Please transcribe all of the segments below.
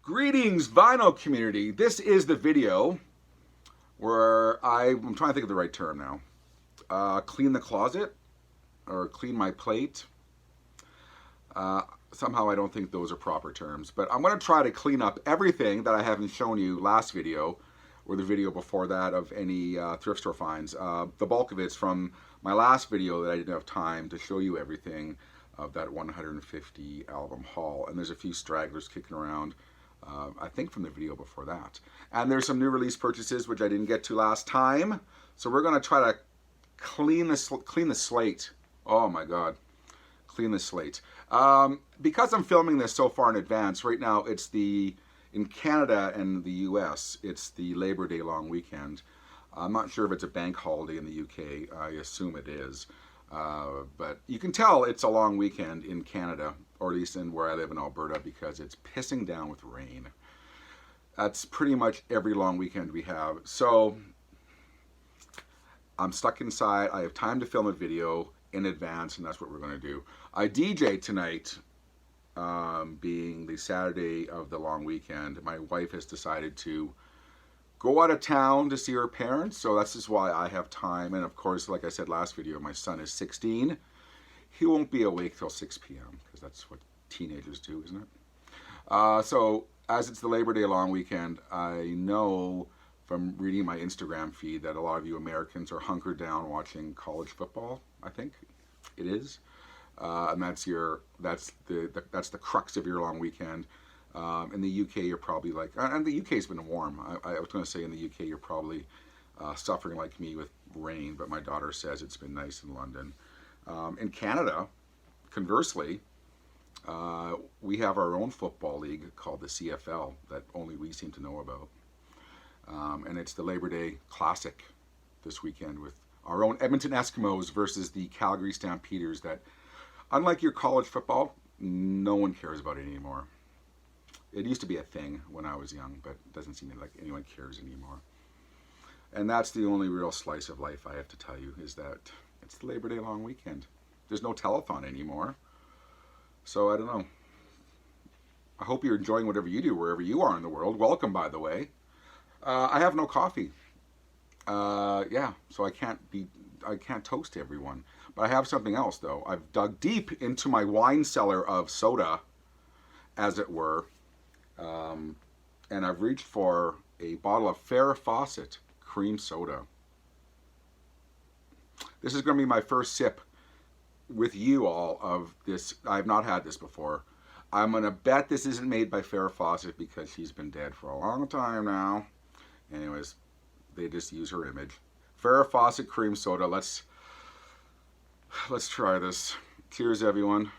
Greetings, vinyl community. This is the video where I'm trying to think of the right term now. Clean the closet or clean my plate. Somehow I don't think those are proper terms, but I'm going to try to clean up everything that I haven't shown you last video or the video before that of any thrift store finds. The bulk of it's from my last video that I didn't have time to show you everything of that 150 album haul, and there's a few stragglers kicking around. I think from the video before that. And there's some new release purchases which I didn't get to last time. So we're going to try to clean the slate. Oh my God. Clean the slate. Because I'm filming this so far in advance, right now it's in Canada and the US, it's the Labor Day long weekend. I'm not sure if it's a bank holiday in the UK. I assume it is. But you can tell it's a long weekend in Canada, or at least in where I live in Alberta, because it's pissing down with rain. That's pretty much every long weekend we have. So I'm stuck inside. I have time to film a video in advance, and that's what we're going to do. I DJ tonight, being the Saturday of the long weekend. My wife has decided to go out of town to see her parents, so that's just why I have time. And of course, like I said last video, my son is 16. He won't be awake till 6 p.m. because that's what teenagers do, isn't it? So as it's the Labor Day long weekend, I know from reading my Instagram feed that a lot of you Americans are hunkered down watching college football. I think it is, and that's the crux of your long weekend. In the UK, you're probably like, and the UK's been warm. I was going to say in the UK, you're probably suffering like me with rain, but my daughter says it's been nice in London. In Canada, conversely, we have our own football league called the CFL that only we seem to know about. And it's the Labor Day Classic this weekend with our own Edmonton Eskimos versus the Calgary Stampeders that, unlike your college football, no one cares about it anymore. It used to be a thing when I was young, but it doesn't seem like anyone cares anymore. And that's the only real slice of life I have to tell you, is that it's the Labor Day long weekend. There's no telethon anymore. So I don't know. I hope you're enjoying whatever you do wherever you are in the world. Welcome, by the way. I have no coffee. Yeah, so I can't toast everyone. But I have something else though. I've dug deep into my wine cellar of soda, as it were. And I've reached for a bottle of Farrah Fawcett cream soda. This is going to be my first sip with you all of this. I've not had this before. I'm going to bet this isn't made by Farrah Fawcett because she's been dead for a long time now. Anyways, they just use her image. Farrah Fawcett cream soda. Let's try this. Cheers, everyone.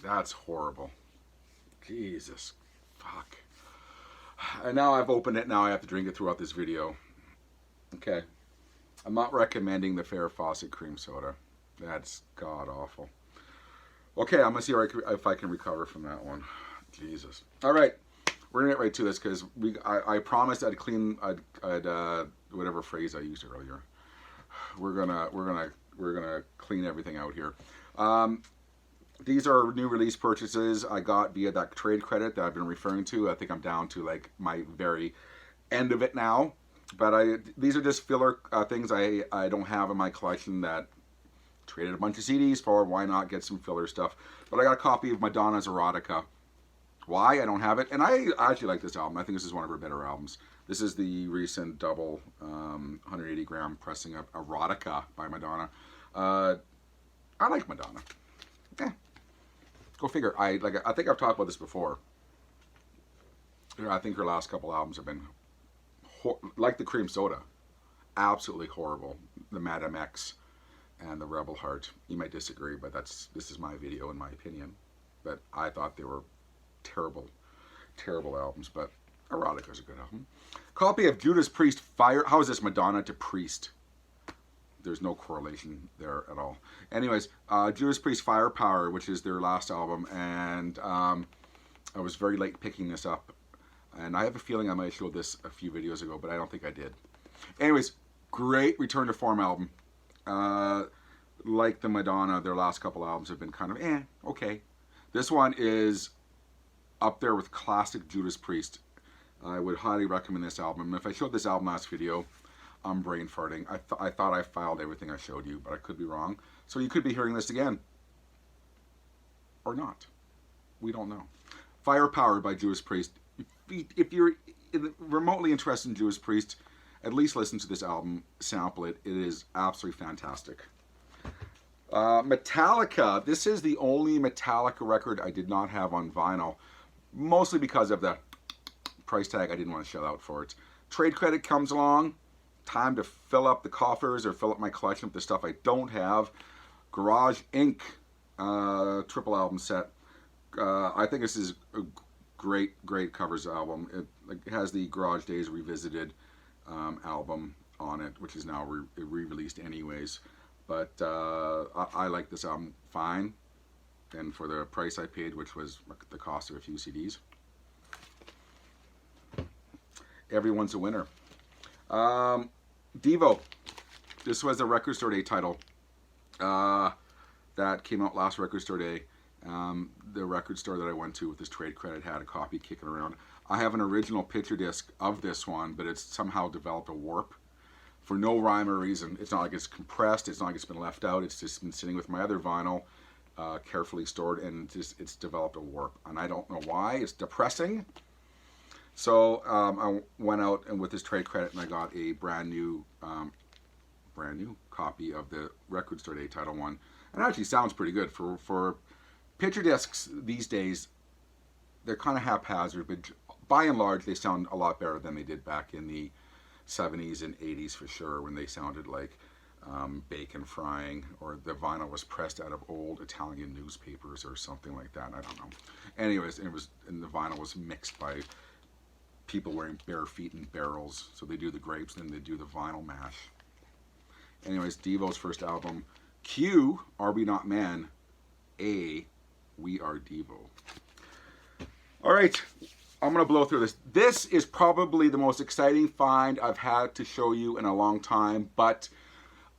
That's horrible. Jesus, fuck. And now I've opened it, now I have to drink it throughout this video. Okay. I'm not recommending the Farrah Fawcett cream soda. That's god awful. Okay, I'm gonna see if I can recover from that one. Jesus. All right. We're gonna get right to this because I promised I'd clean whatever phrase I used earlier. We're gonna clean everything out here. These are new release purchases I got via that trade credit that I've been referring to. I think I'm down to like my very end of it now. But these are just filler things I don't have in my collection that traded a bunch of CDs for. Why not get some filler stuff? But I got a copy of Madonna's Erotica. Why? I don't have it. And I actually like this album. I think this is one of her better albums. This is the recent double 180 gram pressing of Erotica by Madonna. I like Madonna. Go figure. I think I've talked about this before. I think her last couple albums have been like the cream soda, absolutely horrible. The Madame X and the Rebel Heart. You might disagree, but this is my video in my opinion. But I thought they were terrible, terrible albums. But Erotica's a good album. Copy of Judas Priest Fire. How is this Madonna to Priest? There's no correlation there at all. Anyways, Judas Priest Firepower, which is their last album, and I was very late picking this up. And I have a feeling I might have showed this a few videos ago, but I don't think I did. Anyways, Great return to form album. Like the Madonna, their last couple albums have been kind of okay. This one is up there with classic Judas Priest. I would highly recommend this album. If I showed this album last video, I'm brain farting. I thought I filed everything I showed you, but I could be wrong. So you could be hearing this again. Or not. We don't know. Firepower by Judas Priest. If you're remotely interested in Judas Priest, at least listen to this album, sample it. It is absolutely fantastic. Metallica. This is the only Metallica record I did not have on vinyl, mostly because of the price tag. I didn't want to shell out for it. Trade credit comes along. Time to fill up the coffers or fill up my collection with the stuff I don't have. Garage Inc. Triple album set. I think this is a great covers album. It has the Garage Days Revisited album on it, which is now re-released anyways. But I like this album fine, and for the price I paid, which was the cost of a few CDs. Everyone's a winner. Devo. This was a Record Store Day title that came out last Record Store Day. The record store that I went to with this trade credit had a copy kicking around. I have an original picture disc of this one, but it's somehow developed a warp for no rhyme or reason. It's not like it's compressed. It's not like it's been left out. It's just been sitting with my other vinyl, carefully stored, and it's developed a warp. And I don't know why. It's depressing. So I went out and with this trade credit, and I got a brand new copy of the Record Store Day Title One. And it actually sounds pretty good for picture discs these days. They're kind of haphazard, but by and large, they sound a lot better than they did back in the 70s and 80s for sure, when they sounded like bacon frying, or the vinyl was pressed out of old Italian newspapers or something like that. I don't know. Anyways, and the vinyl was mixed by people wearing bare feet in barrels. So they do the grapes, then they do the vinyl mash. Anyways, Devo's first album. Q, Are We Not Men? A, We Are Devo. All right, I'm going to blow through this. This is probably the most exciting find I've had to show you in a long time, but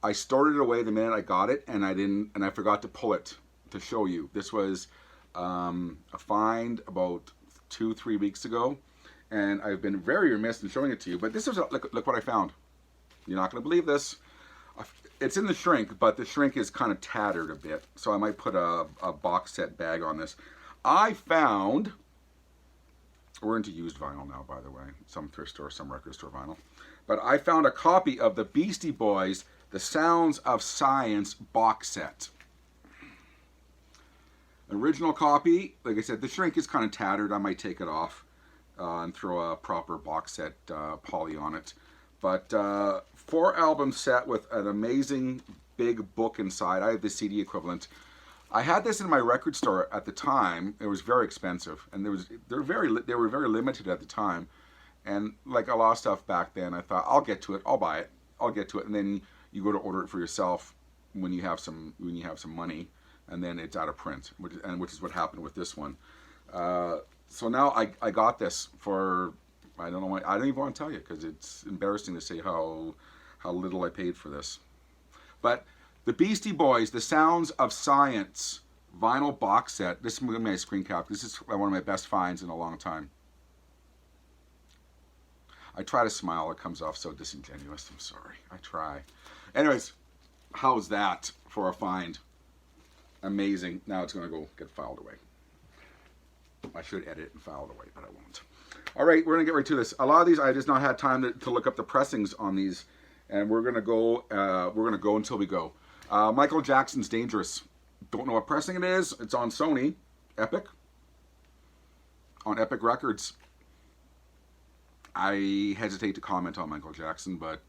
I stored it away the minute I got it, and I forgot to pull it to show you. This was a find about 2-3 weeks ago, and I've been very remiss in showing it to you, but this is, look what I found. You're not going to believe this. It's in the shrink, but the shrink is kind of tattered a bit, so I might put a box set bag on this. I found, we're into used vinyl now, by the way, some thrift store, some record store vinyl, but I found a copy of the Beastie Boys, The Sounds of Science box set. Original copy, like I said, the shrink is kind of tattered. I might take it off and throw a proper box set poly on it. But 4-album set with an amazing big book inside. I have the CD equivalent. I had this in my record store at the time. It was very expensive, and they were very limited at the time. And like a lot of stuff back then, I thought, I'll get to it. I'll buy it. I'll get to it. And then you go to order it for yourself when you have some money, and then it's out of print, which is what happened with this one. So now I got this for, I don't know why, I don't even want to tell you, because it's embarrassing to say how little I paid for this. But the Beastie Boys, The Sounds of Science vinyl box set. This is my screen cap. This is one of my best finds in a long time. I try to smile. It comes off so disingenuous. I'm sorry. I try. Anyways, how's that for a find? Amazing. Now it's going to go get filed away. I should edit and file it away, but I won't. All right, we're going to get right to this. A lot of these, I just not had time to look up the pressings on these, and we're going to go until we go. Michael Jackson's Dangerous. Don't know what pressing it is. It's on Sony, Epic, on Epic Records. I hesitate to comment on Michael Jackson, but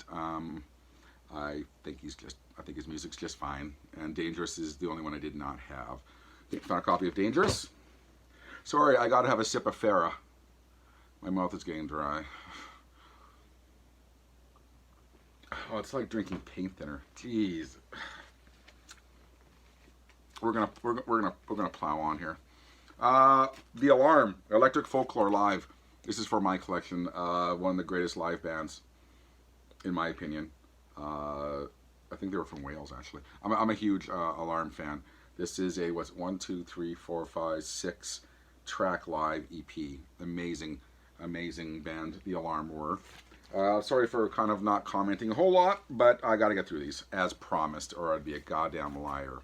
I think his music's just fine. And Dangerous is the only one I did not have. Found a copy of Dangerous. Sorry, I got to have a sip of Farrah. My mouth is getting dry. Oh, it's like drinking paint thinner. Jeez. We're gonna plow on here. The Alarm, Electric Folklore Live. This is for my collection. One of the greatest live bands, in my opinion. I think they were from Wales, actually. I'm a huge Alarm fan. This is a, what's 1, 2, 3, 4, 5, 6 track live EP. Amazing, amazing band, The Alarm were. Sorry for kind of not commenting a whole lot, but I got to get through these as promised, or I'd be a goddamn liar.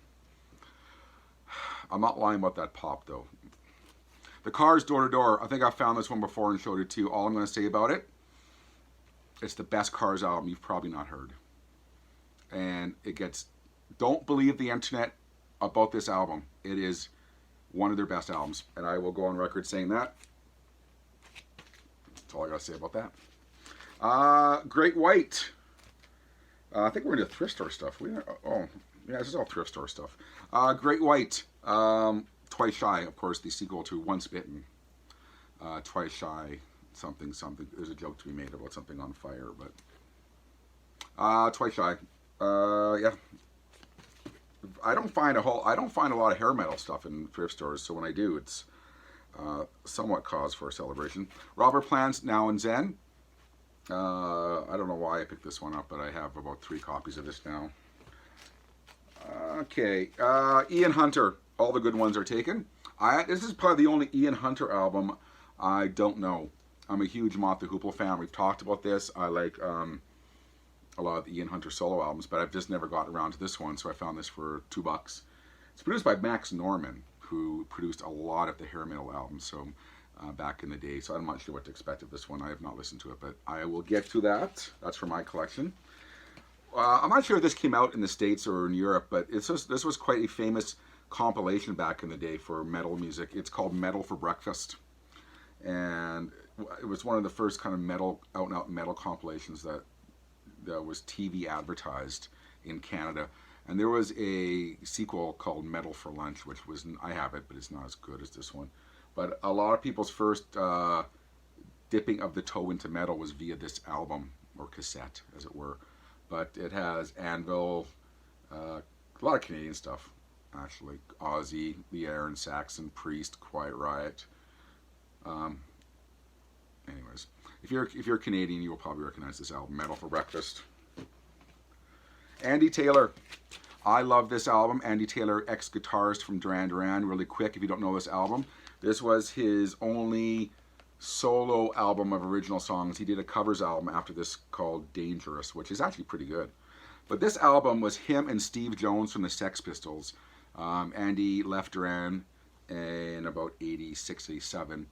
I'm not lying about that pop, though. The Cars, Door to Door. I think I found this one before and showed it to you. All I'm going to say about it, it's the best Cars album you've probably not heard. And it gets, don't believe the internet about this album. It is one of their best albums. And I will go on record saying that. That's all I got to say about that. Great White. I think we're into thrift store stuff. Yeah, this is all thrift store stuff. Great White. Twice Shy, of course, the sequel to Once Bitten. Twice Shy, something. There's a joke to be made about something on fire, but Twice Shy. Yeah. I don't find a lot of hair metal stuff in thrift stores, so when I do, it's somewhat cause for a celebration. Robert Plant's Now and Zen. I don't know why I picked this one up, but I have about 3 copies of this now. Okay, Ian Hunter. All the good ones are taken. This is probably the only Ian Hunter album I don't know. I'm a huge Moth the Hoople fan. We've talked about this. I like a lot of the Ian Hunter solo albums, but I've just never gotten around to this one, so I found this for $2. It's produced by Max Norman, who produced a lot of the hair metal albums, so back in the day, so I'm not sure what to expect of this one. I have not listened to it, but I will get to that. That's from my collection. I'm not sure if this came out in the States or in Europe, but this was quite a famous compilation back in the day for metal music. It's called Metal for Breakfast, and it was one of the first kind of metal, out-and-out metal compilations that was TV advertised in Canada. And there was a sequel called Metal for Lunch, which was, I have it, but it's not as good as this one. But a lot of people's first dipping of the toe into metal was via this album, or cassette, as it were. But it has Anvil, a lot of Canadian stuff, actually. Ozzy, Lee Aaron, Saxon, Priest, Quiet Riot. Anyways, if you're Canadian, you will probably recognize this album, Metal for Breakfast. Andy Taylor. I love this album. Andy Taylor, ex-guitarist from Duran Duran. Really quick, if you don't know this album, this was his only solo album of original songs. He did a covers album after this called Dangerous, which is actually pretty good. But this album was him and Steve Jones from the Sex Pistols. Andy left Duran in about 86, 87.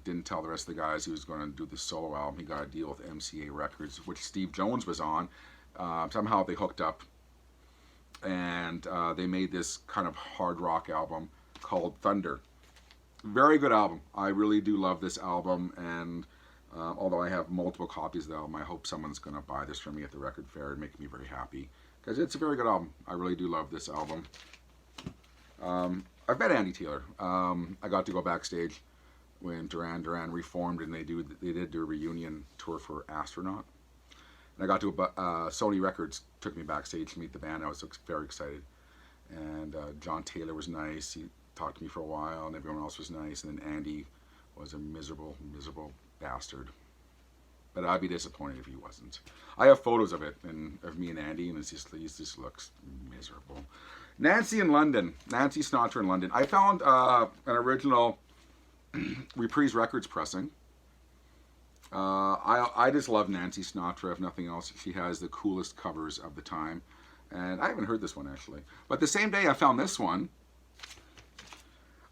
Didn't tell the rest of the guys he was going to do the solo album. He got a deal with MCA Records, which Steve Jones was on. Somehow they hooked up, and they made this kind of hard rock album called Thunder. Very good album. I really do love this album, and although I have multiple copies of the album, I hope someone's going to buy this from me at the record fair and make me very happy, because it's a very good album. I really do love this album. I've met Andy Taylor. I got to go backstage when Duran Duran reformed, and they did do a reunion tour for Astronaut. And I got to Sony Records took me backstage to meet the band. I was very excited. And John Taylor was nice. He talked to me for a while, and everyone else was nice. And then Andy was a miserable, miserable bastard. But I'd be disappointed if he wasn't. I have photos of it, and of me and Andy, and he just looks miserable. Nancy in London. Nancy Sinatra in London. I found an original Reprise Records pressing. I just love Nancy Sinatra, if nothing else. She has the coolest covers of the time. And I haven't heard this one, actually. But the same day I found this one,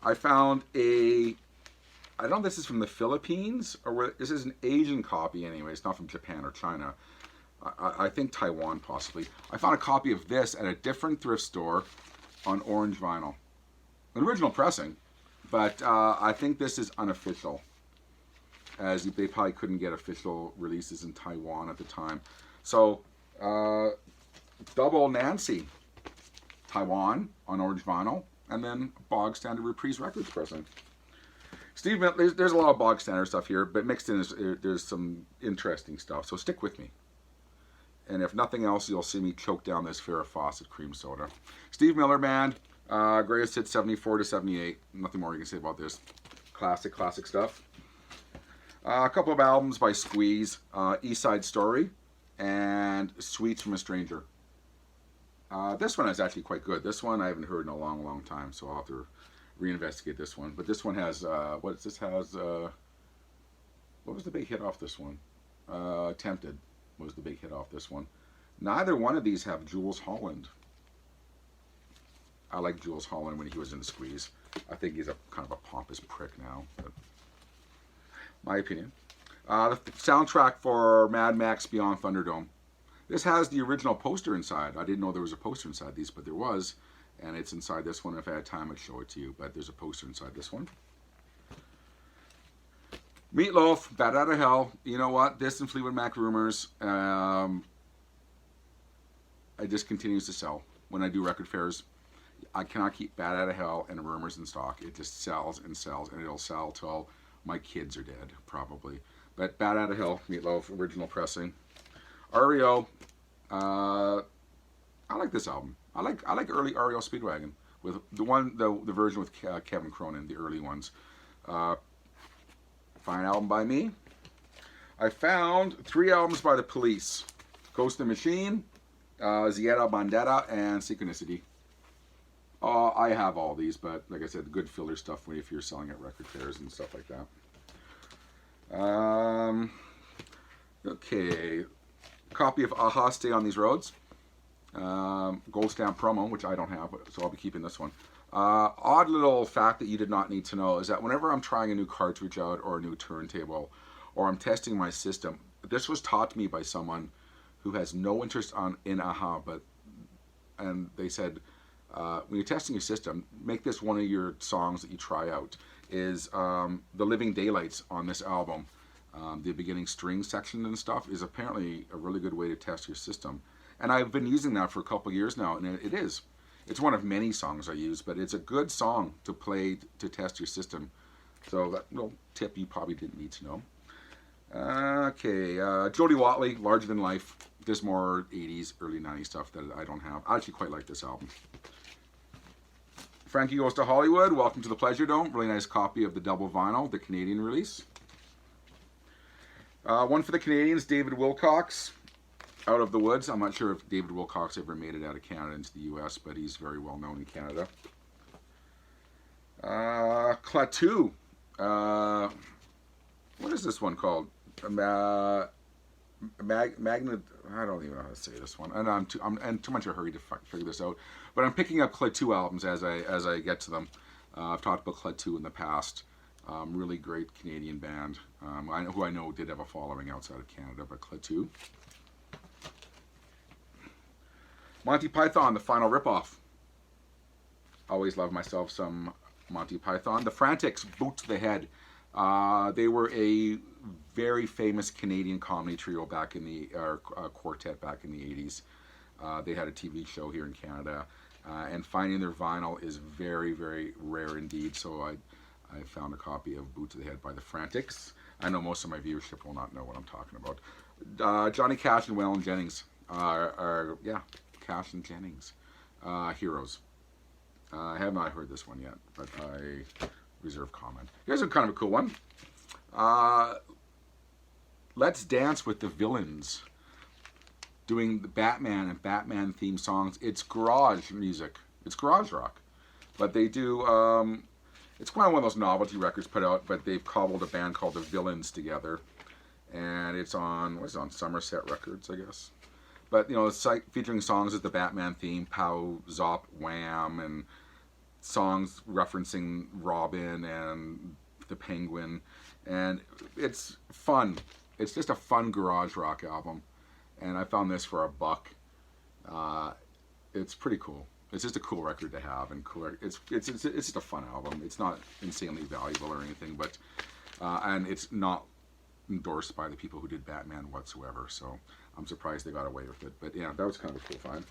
I found I don't know if this is from the Philippines, or this is an Asian copy anyway. It's not from Japan or China. I think Taiwan, possibly. I found a copy of this at a different thrift store on orange vinyl. An original pressing, but I think this is unofficial, as they probably couldn't get official releases in Taiwan at the time. So, double Nancy, Taiwan on orange vinyl, and then bog standard Reprise Records pressing. Steve, there's a lot of bog standard stuff here, but mixed in there's some interesting stuff. So stick with me. And if nothing else, you'll see me choke down this Farrah Fawcett cream soda. Steve Miller Band, greatest hit 74 to 78. Nothing more you can say about this. Classic stuff. A couple of albums by Squeeze, East Side Story, and and Sweets from a Stranger. This one is actually quite good. This one I haven't heard in a long, long time, so I'll have to reinvestigate this one. But this one has, what was the big hit off this one? Tempted was the big hit off this one. Neither one of these have Jules Holland. I like Jules Holland when he was in the Squeeze. I think he's a kind of a pompous prick now, but my opinion. The soundtrack for Mad Max Beyond Thunderdome. This has the original poster inside. I didn't know there was a poster inside these, but there was. And it's inside this one. If I had time, I'd show it to you. But there's a poster inside this one. Meatloaf, Bat Out of Hell. You know what? This and Fleetwood Mac Rumors. It just continues to sell. When I do record fairs, I cannot keep Bat Out of Hell and Rumors in stock. It just sells and sells. And it'll sell till my kids are dead, probably. But Bat Out of Hell, Meatloaf, original pressing. REO, I like this album. I like early REO Speedwagon with the version with Kevin Cronin, the early ones. Fine album by me. I found 3 albums by The Police: Ghost in the Machine, Zieta Bandera, and Synchronicity. I have all these, but like I said, good filler stuff if you're selling at record fairs and stuff like that. Okay. Copy of Aha, Stay on These Roads. Gold stamp promo, which I don't have, so I'll be keeping this one. Odd little fact that you did not need to know is that whenever I'm trying a new cartridge out or a new turntable, or I'm testing my system, this was taught to me by someone who has no interest in Aha, and they said, when you're testing your system, make this one of your songs that you try out. Is The Living Daylights on this album. The beginning string section and stuff is apparently a really good way to test your system. And I've been using that for a couple of years now, and it is. It's one of many songs I use, but it's a good song to play to test your system. So that little tip you probably didn't need to know. Okay, Jody Watley, Larger Than Life. There's more 80s, early 90s stuff that I don't have. I actually quite like this album. Frankie Goes to Hollywood, Welcome to the Pleasure Dome. Really nice copy of the double vinyl, the Canadian release. One for the Canadians, David Wilcox, Out of the Woods. I'm not sure if David Wilcox ever made it out of Canada into the US, but he's very well known in Canada. Klaatu. What is this one called? Magnet. I don't even know how to say this one. And I'm in too much of a hurry to figure this out. But I'm picking up Klaatu albums as I get to them. I've talked about Klaatu in the past. Really great Canadian band. Who I know did have a following outside of Canada, but Klaatu. Monty Python, The Final Ripoff. Always love myself some Monty Python. The Frantics, Boot to the Head. They were a very famous Canadian comedy trio back in the quartet back in the 80s. They had a TV show here in Canada, and finding their vinyl is very, very rare indeed. So I found a copy of Boot to the Head by the Frantics. I know most of my viewership will not know what I'm talking about. Johnny Cash and Waylon Jennings Cash and Jennings, Heroes. I have not heard this one yet, but I reserve comment. Here's a kind of a cool one. Let's Dance with the Villains, doing the Batman and Batman theme songs. It's garage music. It's garage rock, but they do. It's kind of one of those novelty records put out, but they've cobbled a band called the Villains together, and it's on Somerset Records, I guess. But it's like featuring songs as the Batman theme, Pow, Zop, Wham, and songs referencing Robin and the Penguin, and it's fun. It's just a fun garage rock album, and I found this for $1. It's pretty cool. It's just a cool record to have, and cool. It's just a fun album. It's not insanely valuable or anything, but and it's not endorsed by the people who did Batman whatsoever. So I'm surprised they got away with it. But yeah, that was kind of a cool find.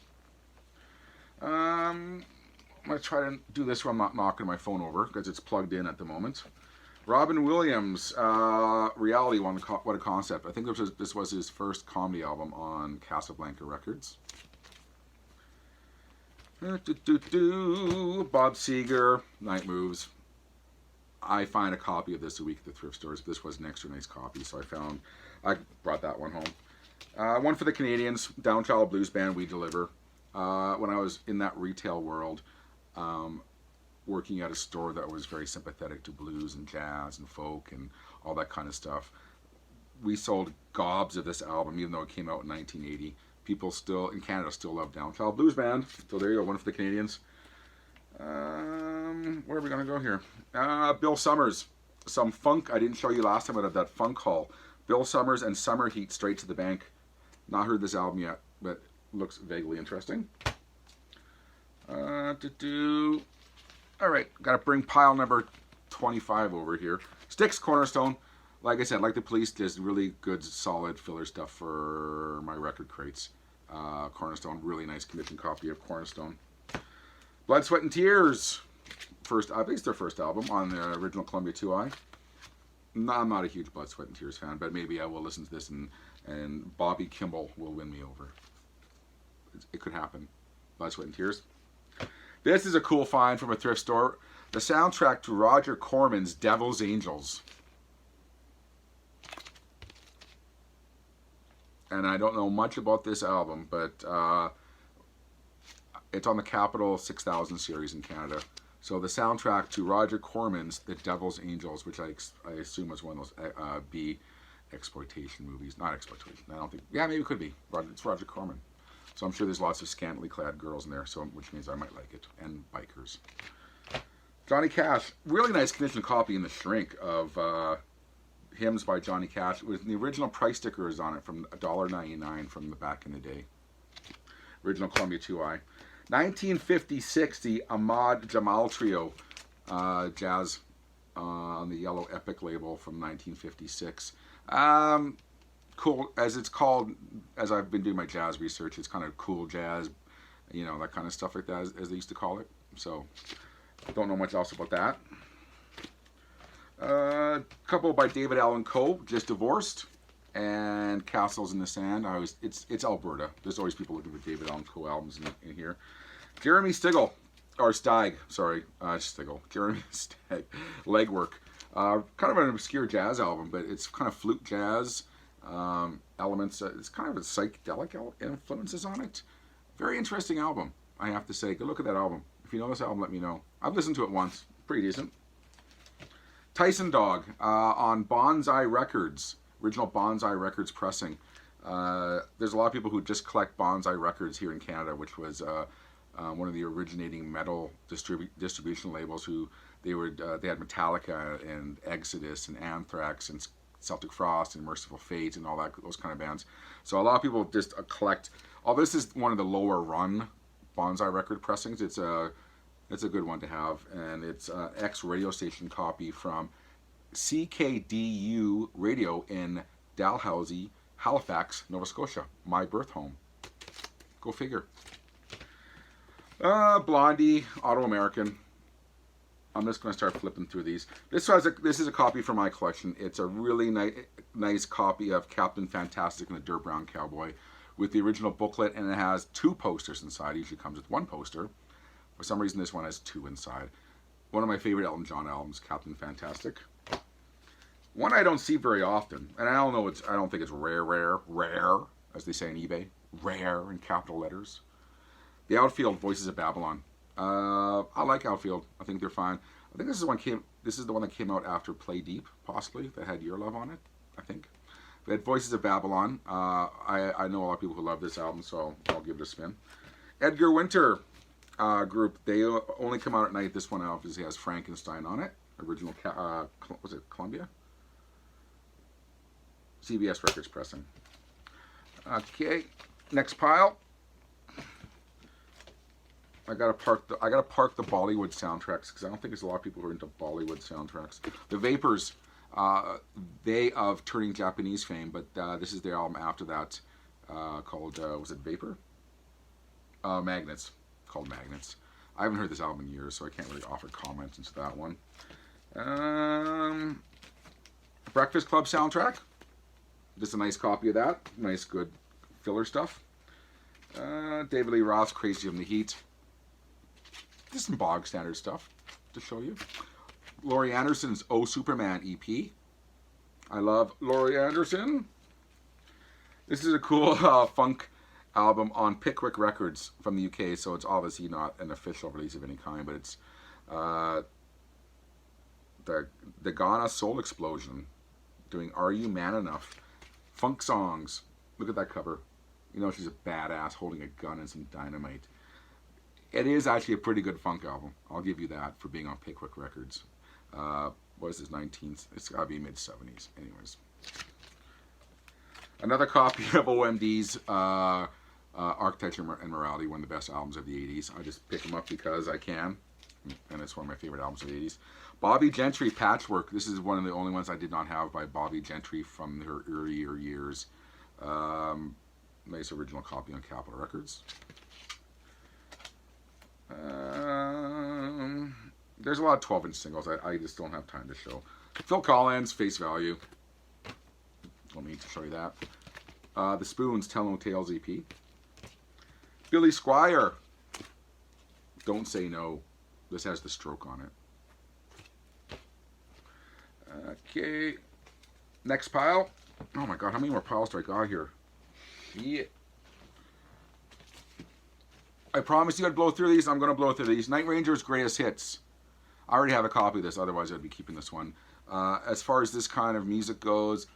I'm gonna try to do this where I'm not knocking my phone over because it's plugged in at the moment. Robin Williams, Reality, What a Concept. I think this was his first comedy album on Casablanca Records. Bob Seger, Night Moves. I find a copy of this a week at the thrift stores. This was an extra nice copy, so I brought that one home. One for the Canadians, Down Child Blues Band, We Deliver. When I was in that retail world, working at a store that was very sympathetic to blues and jazz and folk and all that kind of stuff, we sold gobs of this album, even though it came out in 1980. People still, in Canada, still love Down Child Blues Band. So there you go, one for the Canadians. Where are we going to go here? Bill Summers. Some funk. I didn't show you last time, but I had that funk haul. Bill Summers and Summer Heat, Straight to the Bank. Not heard this album yet, but looks vaguely interesting. All right, got to bring pile number 25 over here. Styx, Cornerstone. Like I said, like the Police, there's really good, solid filler stuff for my record crates. Cornerstone, really nice commission copy of Cornerstone. Blood, Sweat, and Tears. First, I think it's their first album on the original Columbia 2i. No, I'm not a huge Blood, Sweat, and Tears fan, but maybe I will listen to this and Bobby Kimball will win me over. It could happen. Blood, Sweat, and Tears. This is a cool find from a thrift store. The soundtrack to Roger Corman's Devil's Angels. And I don't know much about this album, but it's on the Capitol 6000 series in Canada. So the soundtrack to Roger Corman's The Devil's Angels, which I assume was one of those B exploitation movies. Not exploitation, I don't think. Yeah, maybe it could be. It's Roger Corman. So I'm sure there's lots of scantily clad girls in there, so which means I might like it. And bikers. Johnny Cash. Really nice commission copy in the shrink of Hymns by Johnny Cash. With the original price stickers on it from $1.99 from the back in the day. Original Columbia 2i. 1956, the Ahmad Jamal Trio, jazz on the Yellow Epic label from 1956. Cool, as it's called, as I've been doing my jazz research, it's kind of cool jazz, you know, that kind of stuff like that, as they used to call it. So, don't know much else about that. Couple by David Allan Coe, Just Divorced, and Castles in the Sand. It's Alberta. There's always people looking for David Allan Coe albums in here. Jeremy Stigall, or Stagg, sorry, Stigall. Jeremy Stagg, Legwork. Kind of an obscure jazz album, but it's kind of flute jazz elements. It's kind of a psychedelic influences on it. Very interesting album, I have to say. Go look at that album. If you know this album, let me know. I've listened to it once. Pretty decent. Tyson Dog on Bonsai Records. Original Bonsai Records pressing. There's a lot of people who just collect Bonsai Records here in Canada, which was one of the originating metal distribution labels. Who they had Metallica and Exodus and Anthrax and Celtic Frost and Merciful Fate and all those kind of bands. So a lot of people just collect. This is one of the lower run Bonsai record pressings. It's a good one to have, and it's ex radio station copy from CKDU Radio in Dalhousie, Halifax, Nova Scotia, my birth home. Go figure. Blondie, Auto-American. I'm just going to start flipping through these. This is a copy from my collection. It's a really nice copy of Captain Fantastic and the Dirt Brown Cowboy with the original booklet, and it has 2 posters inside. It usually comes with 1 poster. For some reason, this one has 2 inside. One of my favorite Elton John albums, Captain Fantastic. One I don't see very often, and I don't think it's rare, as they say in eBay. Rare in capital letters. The Outfield, Voices of Babylon. I like Outfield. I think they're fine. I think this is the one that came out after Play Deep, possibly, that had Your Love on it, I think. They had Voices of Babylon. I know a lot of people who love this album, so I'll give it a spin. Edgar Winter group. They only come out at night. This one obviously has Frankenstein on it. Original, was it Columbia? CBS Records pressing. Okay, next pile. I gotta park the Bollywood soundtracks because I don't think there's a lot of people who are into Bollywood soundtracks. The Vapors, they of turning Japanese fame, but this is their album after that called was it Vapor? Magnets, called Magnets. I haven't heard this album in years, so I can't really offer comments into that one. Breakfast Club soundtrack. Just a nice copy of that. Nice, good filler stuff. David Lee Roth's Crazy from the Heat. Just some bog standard stuff to show you. Laurie Anderson's Oh Superman EP. I love Laurie Anderson. This is a cool funk album on Pickwick Records from the UK, so it's obviously not an official release of any kind, but it's uh, the Ghana Soul Explosion doing Are You Man Enough? Funk songs. Look at that cover. You know she's a badass holding a gun and some dynamite. It is actually a pretty good funk album. I'll give you that for being on Pickwick Records. What is this, 19th? It's got to be mid-70s. Anyways. Another copy of OMD's Architecture and Morality, one of the best albums of the 80s. I just pick them up because I can, and it's one of my favorite albums of the 80s. Bobby Gentry, Patchwork. This is one of the only ones I did not have by Bobby Gentry from her earlier years. Nice original copy on Capitol Records. There's a lot of 12-inch singles. I just don't have time to show. Phil Collins, Face Value. Let me show you that. The Spoons, Tell No Tales EP. Billy Squier, Don't Say No. This has The Stroke on it. Okay. Next pile. Oh my god, how many more piles do I got here? Shit. I promised you I'd blow through these. I'm going to blow through these. Night Ranger's Greatest Hits. I already have a copy of this, otherwise I'd be keeping this one. As far as this kind of music goes,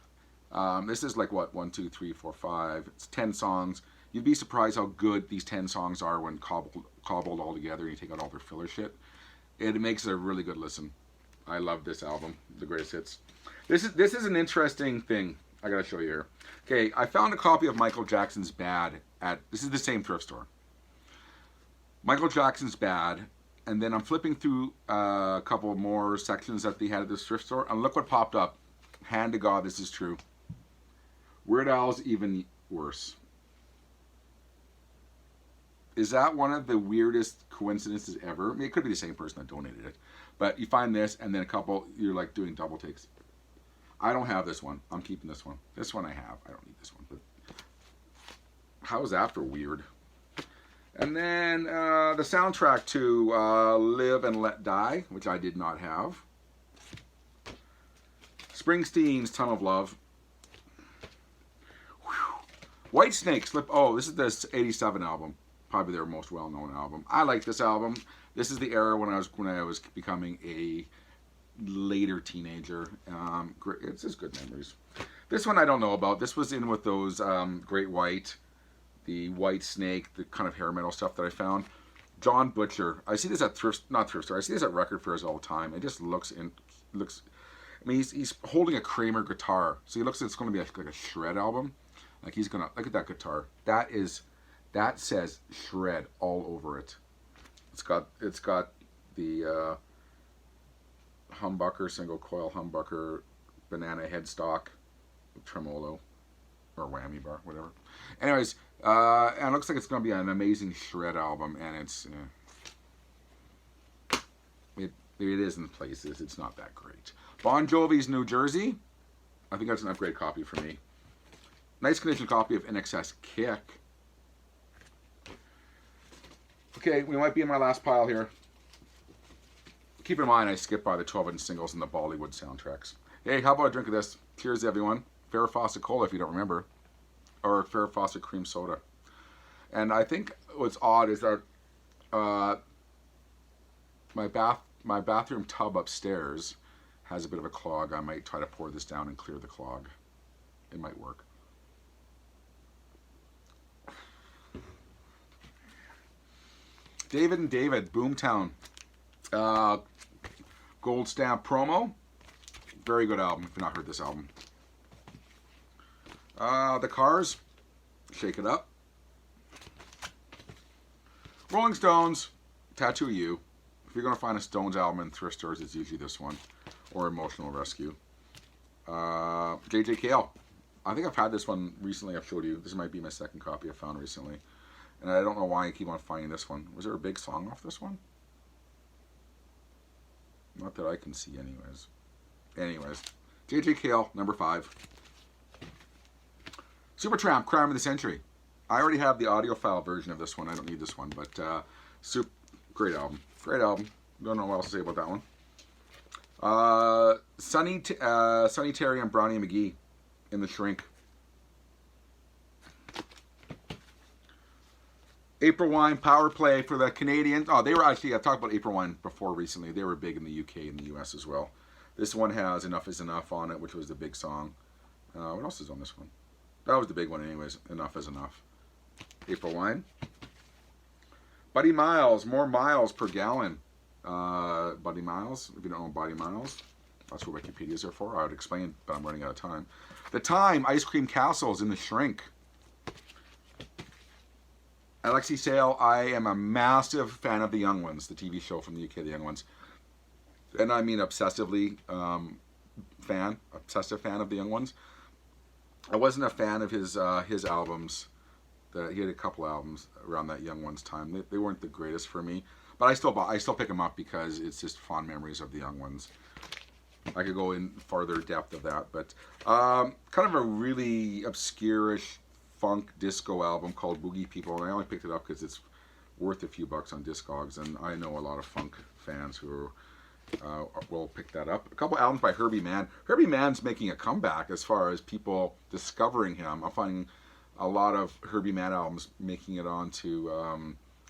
this is like what, 1, 2, 3, 4, 5. It's 10 songs. You'd be surprised how good these 10 songs are when cobbled all together and you take out all their filler shit. It makes it a really good listen. I love this album, The Greatest Hits. This is an interesting thing I gotta show you here. Okay, I found a copy of Michael Jackson's Bad this is the same thrift store. Michael Jackson's Bad, and then I'm flipping through a couple more sections that they had at this thrift store, and look what popped up. Hand to God, this is true. Weird Al's Even Worse. Is that one of the weirdest coincidences ever? I mean, it could be the same person that donated it. But you find this, and then a couple, you're like doing double takes. I don't have this one. I'm keeping this one. This one I have. I don't need this one. But how is that for weird? And then the soundtrack to Live and Let Die, which I did not have. Springsteen's Ton of Love. White Snake, oh, this is this 87 album. Probably their most well-known album. I like this album. This is the era when I was becoming a later teenager. It's just good memories. This one I don't know about. This was in with those Great White, the White Snake, the kind of hair metal stuff that I found. John Butcher. I see this at not thrift store. I see this at record fairs all the time. It just looks. I mean, he's holding a Kramer guitar, so he looks like it's going to be like a shred album. Like he's gonna look at that guitar. That says shred all over it. It's got the humbucker, single coil humbucker, banana headstock, tremolo, or whammy bar, whatever. Anyways, and it looks like it's going to be an amazing shred album, and it is in places. It's not that great. Bon Jovi's New Jersey. I think that's an upgrade copy for me. Nice condition copy of NXS Kick. Okay, we might be in my last pile here. Keep in mind, I skipped by the 12-inch singles and the Bollywood soundtracks. Hey, how about a drink of this? Cheers, everyone. Farrah Fawcett Cola, if you don't remember. Or Farrah Fawcett Cream Soda. And I think what's odd is that my bathroom tub upstairs has a bit of a clog. I might try to pour this down and clear the clog. It might work. David and David, Boomtown. Gold Stamp promo. Very good album, if you've not heard this album. The Cars, Shake It Up. Rolling Stones, Tattoo You. If you're going to find a Stones album in thrift stores, it's usually this one. Or Emotional Rescue. J.J. Cale. I think I've had this one recently. I've showed you. This might be my second copy I found recently. And I don't know why I keep on finding this one. Was there a big song off this one? Not that I can see anyways. J.J. Cale, number 5. Supertramp, Crime of the Century. I already have the audiophile version of this one. I don't need this one, but great album. Great album. Don't know what else to say about that one. Sonny Terry and Brownie McGee in The Shrink. April Wine Power Play for the Canadians. Oh, they were actually, I've talked about April Wine before recently. They were big in the UK and the US as well. This one has Enough Is Enough on it, which was the big song. What else is on this one? That was the big one anyways. Enough Is Enough. April Wine. Buddy Miles, more miles per gallon. Buddy Miles, if you don't know Buddy Miles, that's what Wikipedia's there for. I would explain, but I'm running out of time. The Time, Ice Cream Castles in the Shrink. Alexi Sale, I am a massive fan of The Young Ones, the TV show from the UK, The Young Ones. And I mean obsessively obsessive fan of The Young Ones. I wasn't a fan of his albums. He had a couple albums around that Young Ones time. They weren't the greatest for me, but I still pick them up because it's just fond memories of the Young Ones. I could go in farther depth of that, but kind of a really obscure-ish funk disco album called Boogie People, and I only picked it up because it's worth a few bucks on Discogs, and I know a lot of funk fans who will pick that up. A couple albums by Herbie Mann. Herbie Mann's making a comeback as far as people discovering him. I'm finding a lot of Herbie Mann albums making it onto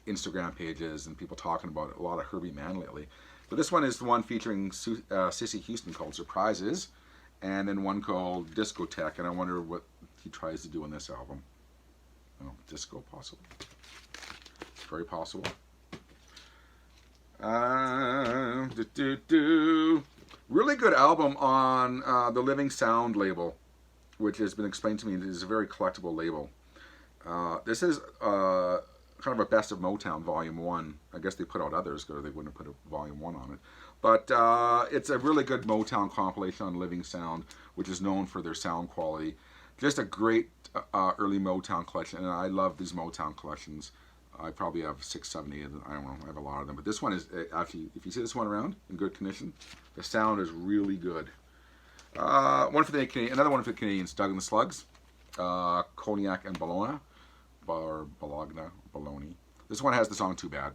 Instagram pages and people talking about it. A lot of Herbie Mann lately. But this one is the one featuring Sissy Houston called Surprises, and then one called Discotheque, and I wonder what he tries to do in this album. Oh, disco, possible. It's very possible. Really good album on the Living Sound label, which has been explained to me is a very collectible label. This is kind of a Best of Motown Volume 1. I guess they put out others because they wouldn't have put a Volume 1 on it. But it's a really good Motown compilation on Living Sound, which is known for their sound quality. Just a great early Motown collection, and I love these Motown collections. I probably have 6, 7, 8 of them. I don't know. I have a lot of them. But this one is actually, if you see this one around in good condition, the sound is really good. One for the Canadian, another one for the Canadians, Doug and the Slugs, Cognac and Bologna, or Bologna. This one has the song Too Bad,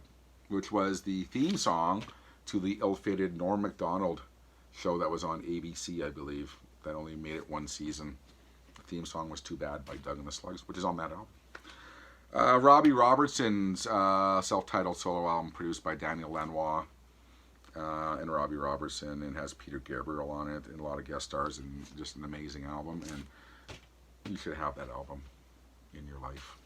which was the theme song to the ill-fated Norm Macdonald show that was on ABC, I believe. That only made it one season. The theme song was Too Bad by Doug and the Slugs, which is on that album. Robbie Robertson's self-titled solo album, produced by Daniel Lanois and Robbie Robertson, and has Peter Gabriel on it and a lot of guest stars, and just an amazing album, and you should have that album in your life.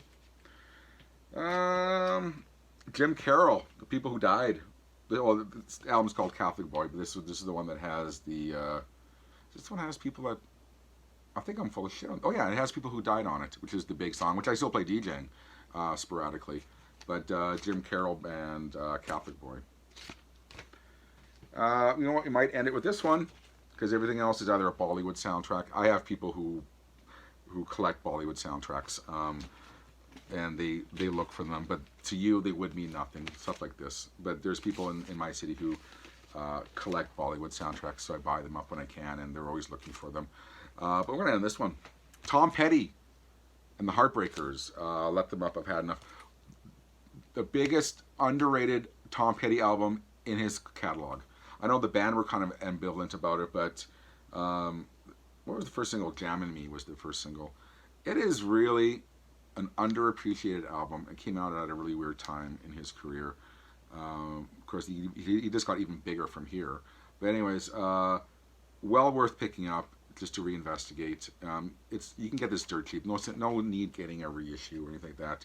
Jim Carroll, The People Who Died. Well, this album's called Catholic Boy, but this is the one that has the this one has people that I think I'm full of shit on. Oh yeah, it has People Who Died on it, which is the big song, which I still play DJing sporadically. But Jim Carroll and Catholic Boy. You know what? We might end it with this one because everything else is either a Bollywood soundtrack. I have people who collect Bollywood soundtracks, and they look for them. But to you, they would mean nothing. Stuff like this. But there's people in my city who collect Bollywood soundtracks, so I buy them up when I can, and they're always looking for them. But we're gonna end this one. Tom Petty and the Heartbreakers. Let Them Up, I've Had Enough. The biggest underrated Tom Petty album in his catalog. I know the band were kind of ambivalent about it, but what was the first single? Jammin' Me was the first single. It is really an underappreciated album. It came out at a really weird time in his career. Of course, he just got even bigger from here. But anyways, well worth picking up just to reinvestigate. You can get this dirt cheap. No need getting a reissue or anything like that.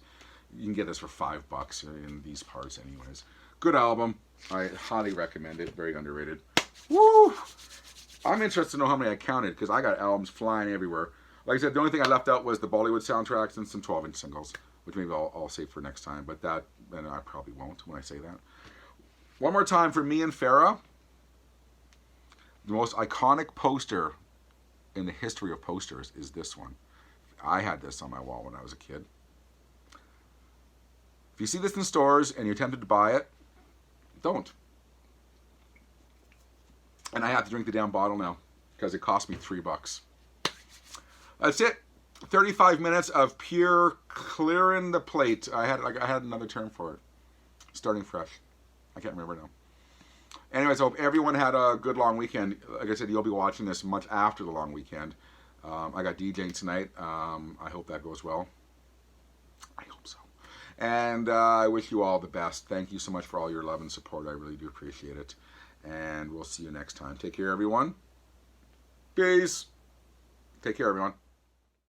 You can get this for $5 in these parts anyways. Good album. I highly recommend it. Very underrated. Woo! I'm interested to know how many I counted because I got albums flying everywhere. Like I said, the only thing I left out was the Bollywood soundtracks and some 12-inch singles, which maybe I'll save for next time. But then I probably won't when I say that. One more time for me and Farah. The most iconic poster in the history of posters is this one. I had this on my wall when I was a kid. If you see this in stores and you're tempted to buy it, don't. And I have to drink the damn bottle now because it cost me $3. That's it. 35 minutes of pure clearing the plate. I had another term for it. Starting fresh. I can't remember now. Anyways, I hope everyone had a good long weekend. Like I said, you'll be watching this much after the long weekend. I got DJing tonight. I hope that goes well. I hope so. And I wish you all the best. Thank you so much for all your love and support. I really do appreciate it. And we'll see you next time. Take care, everyone. Peace. Take care, everyone.